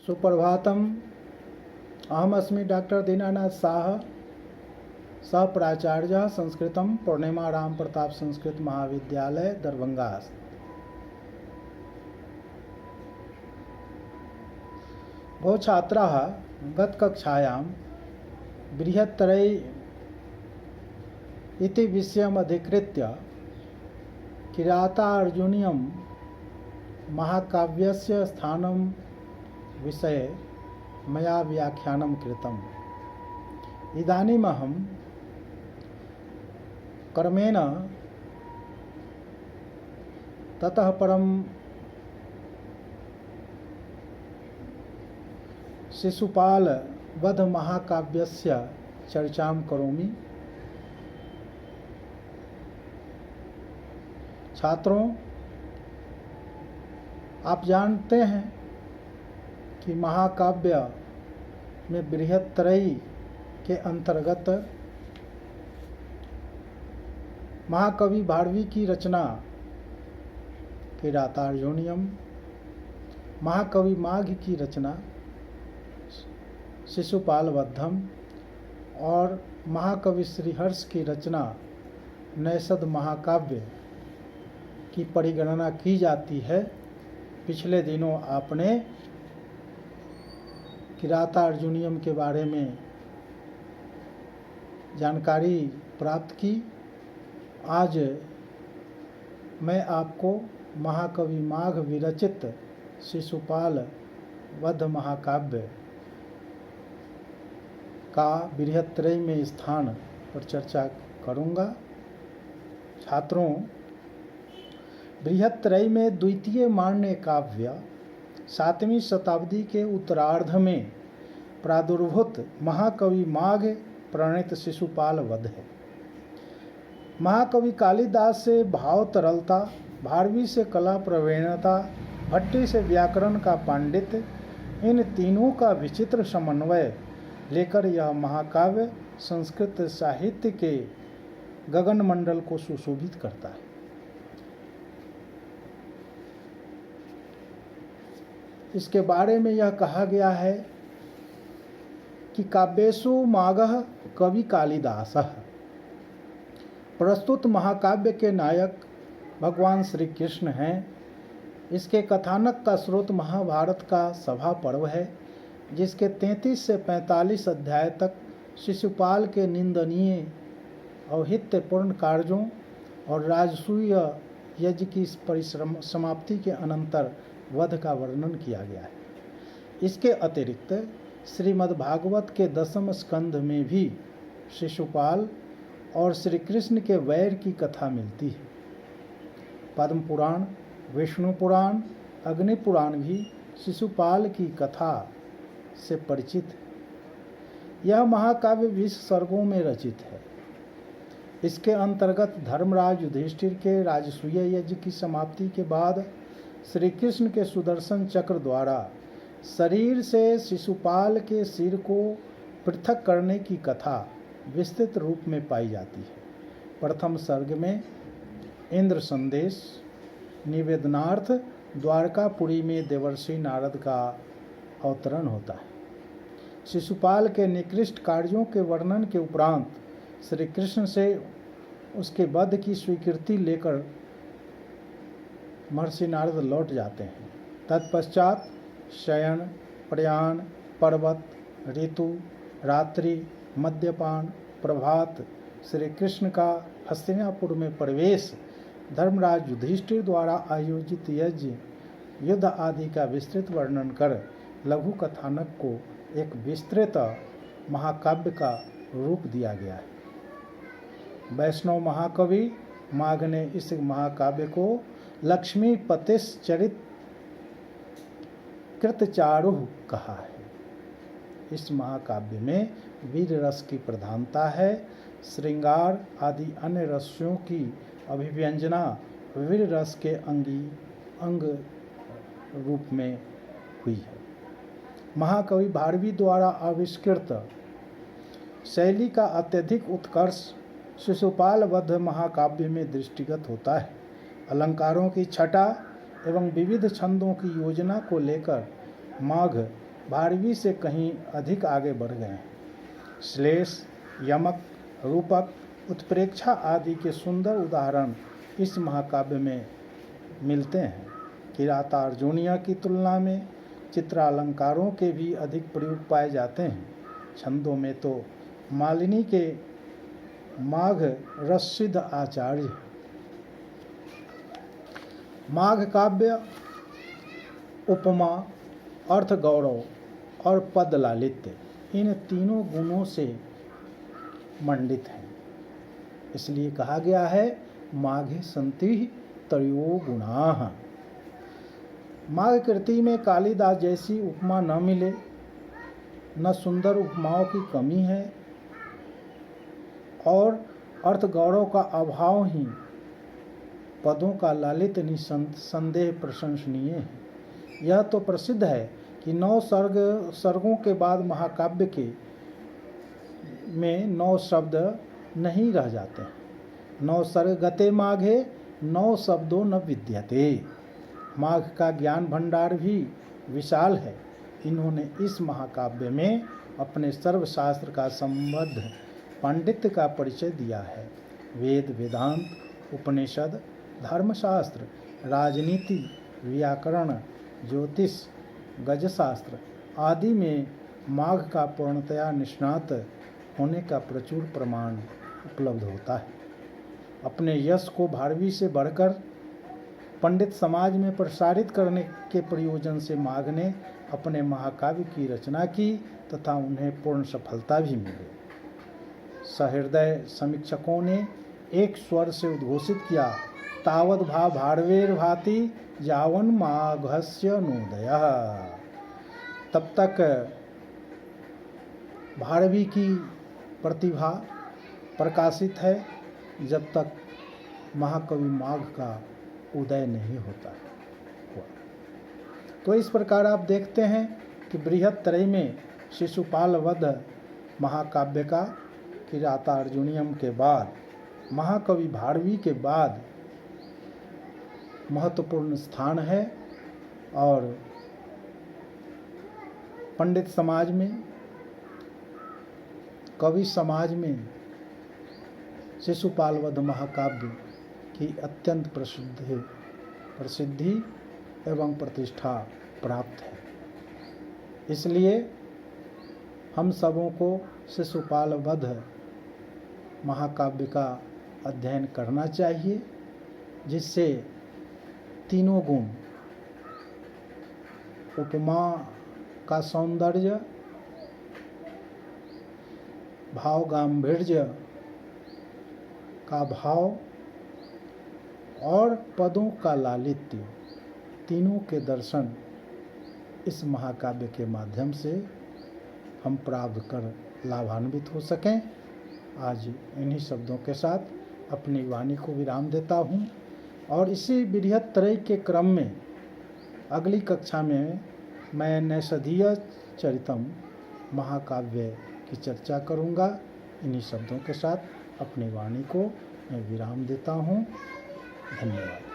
सुप्रभातम। अहमस्मि डॉक्टर दीनानाथ साह, सह प्राचार्य संस्कृतम पूर्णिमा राम प्रताप संस्कृत महाविद्यालय दरभंगा। भो छात्राः गतकक्षायां बृहत्तरै इति विषयम् अधिकृत्य किरातार्जुनीयं महाकाव्यस्य स्थानं विषये मया व्याख्यानं कृतम्। इदानीमहं क्रमेण ततः परं शिशुपाल वध महाकाव्यस्य चर्चां करोमि। छात्रों, आप जानते हैं कि महाकाव्य में बृहत्त्रयी के अंतर्गत महाकवि भारवी की रचना किरातार्जुनीयम, महाकवि माघ की रचना शिशुपाल वधम और महाकवि श्रीहर्ष की रचना नैषध महाकाव्य की परिगणना की जाती है। पिछले दिनों आपने किरातार्जुनीयम के बारे में जानकारी प्राप्त की। आज मैं आपको महाकवि माघ विरचित शिशुपाल वध महाकाव्य का बृहत्त्रयी में स्थान पर चर्चा करूँगा। छात्रों, बृहत्त्रयी में द्वितीय मान्य काव्य 7वीं शताब्दी के उत्तरार्ध में प्रादुर्भूत महाकवि माघ प्रणीत शिशुपाल वध है। महाकवि कालिदास से भाव तरलता, भारवी से कला प्रवीणता, भट्टी से व्याकरण का पांडित्य, इन तीनों का विचित्र समन्वय लेकर यह महाकाव्य संस्कृत साहित्य के गगनमंडल को सुशोभित करता है। इसके बारे में यह कहा गया है कि काव्येषु माघः कवि कालिदासः। प्रस्तुत महाकाव्य के नायक भगवान श्री कृष्ण हैं। इसके कथानक का स्रोत महाभारत का सभा पर्व है, जिसके 33 से 45 अध्याय तक शिशुपाल के निंदनीय औहित्यपूर्ण कार्यों और राजसूय यज्ञ की परिश्रम समाप्ति के अनंतर वध का वर्णन किया गया है। इसके अतिरिक्त श्रीमद्भागवत के 10वें स्कंध में भी शिशुपाल और श्री कृष्ण के वैर की कथा मिलती है। पद्म पुराण, विष्णु पुराण, अग्नि पुराण भी शिशुपाल की कथा से परिचित है। यह महाकाव्य 20 सर्गों में रचित है। इसके अंतर्गत धर्मराज युधिष्ठिर के राजसूय यज्ञ की समाप्ति के बाद श्री कृष्ण के सुदर्शन चक्र द्वारा शरीर से शिशुपाल के सिर को पृथक करने की कथा विस्तृत रूप में पाई जाती है। प्रथम सर्ग में इंद्र संदेश निवेदनार्थ द्वारकापुरी में देवर्षि नारद का अवतरण होता है। शिशुपाल के निकृष्ट कार्यों के वर्णन के उपरांत श्री कृष्ण से उसके वध की स्वीकृति लेकर महर्षि नारद लौट जाते हैं। तत्पश्चात शयन, प्रयाण, पर्वत, ऋतु, रात्रि, मद्यपान, प्रभात, श्री कृष्ण का हस्तिनापुर में प्रवेश, धर्मराज युधिष्ठिर द्वारा आयोजित यज्ञ, युद्ध आदि का विस्तृत वर्णन कर लघु कथानक को एक विस्तृत महाकाव्य का रूप दिया गया है। वैष्णव महाकवि माघ ने इस महाकाव्य को लक्ष्मीपतिश चरित कृतचारुः कहा है। इस महाकाव्य में वीर रस की प्रधानता है। श्रृंगार आदि अन्य रसों की अभिव्यंजना वीर रस के अंग रूप में हुई है। महाकवि भारवी द्वारा आविष्कृत शैली का अत्यधिक उत्कर्ष शिशुपाल वध महाकाव्य में दृष्टिगत होता है। अलंकारों की छटा एवं विविध छंदों की योजना को लेकर माघ भारवी से कहीं अधिक आगे बढ़ गए हैं। श्लेष, यमक, रूपक, उत्प्रेक्षा आदि के सुंदर उदाहरण इस महाकाव्य में मिलते हैं। किरातार्जुनीय की तुलना में चित्रालंकारों के भी अधिक प्रयोग पाए जाते हैं। छंदों में तो मालिनी के माघ रससिद्ध आचार्य। माघ काव्य उपमा, अर्थ गौरव और पद लालित्य इन तीनों गुणों से मंडित है। इसलिए कहा गया है माघे संति त्रयो गुणाः। माघ कृति में कालिदास जैसी उपमा न मिले, न सुंदर उपमाओं की कमी है और अर्थ गौरव का अभाव ही पदों का लालित्य निसंदेह प्रशंसनीय है। यह तो प्रसिद्ध है कि 9 सर्गों के बाद महाकाव्य के में 9 शब्द नहीं रह जाते। 9 सर्ग गते माघे 9 शब्दों न विद्यते। माघ का ज्ञान भंडार भी विशाल है। इन्होंने इस महाकाव्य में अपने सर्वशास्त्र का संबद्ध पांडित्य का परिचय दिया है। वेद, वेदांत, उपनिषद, धर्मशास्त्र, राजनीति, व्याकरण, ज्योतिष, गजशास्त्र आदि में माघ का पूर्णतया निष्णात होने का प्रचुर प्रमाण उपलब्ध होता है। अपने यश को भारवी से बढ़कर पंडित समाज में प्रसारित करने के प्रयोजन से माघ ने अपने महाकाव्य की रचना की तथा उन्हें पूर्ण सफलता भी मिली। सहृदय समीक्षकों ने एक स्वर से उद्घोषित किया, तावद भा भारवेर भाति यावन माघस्य नोदयः। तब तक भारवी की प्रतिभा प्रकाशित है जब तक महाकवि माघ का उदय नहीं होता है। तो इस प्रकार आप देखते हैं कि बृहत्त्रयी में शिशुपाल वध महाकाव्य का किरातार्जुनीयम के बाद, महाकवि भारवी के बाद महत्वपूर्ण स्थान है और पंडित समाज में, कवि समाज में शिशुपाल वध महाकाव्य की अत्यंत प्रसिद्धि एवं प्रतिष्ठा प्राप्त है। इसलिए हम सबों को शिशुपाल वध महाकाव्य का अध्ययन करना चाहिए, जिससे तीनों गुण, उपमा का सौंदर्य, भाव गांभीर्य का भाव और पदों का लालित्य, तीनों के दर्शन इस महाकाव्य के माध्यम से हम प्राप्त कर लाभान्वित हो सकें। आज इन्हीं शब्दों के साथ अपनी वाणी को विराम देता हूँ और इसी बृहत्त्रयी के क्रम में अगली कक्षा में मैं नैषधीय चरितम महाकाव्य की चर्चा करूँगा। इन्हीं शब्दों के साथ अपनी वाणी को मैं विराम देता हूँ। धन्यवाद।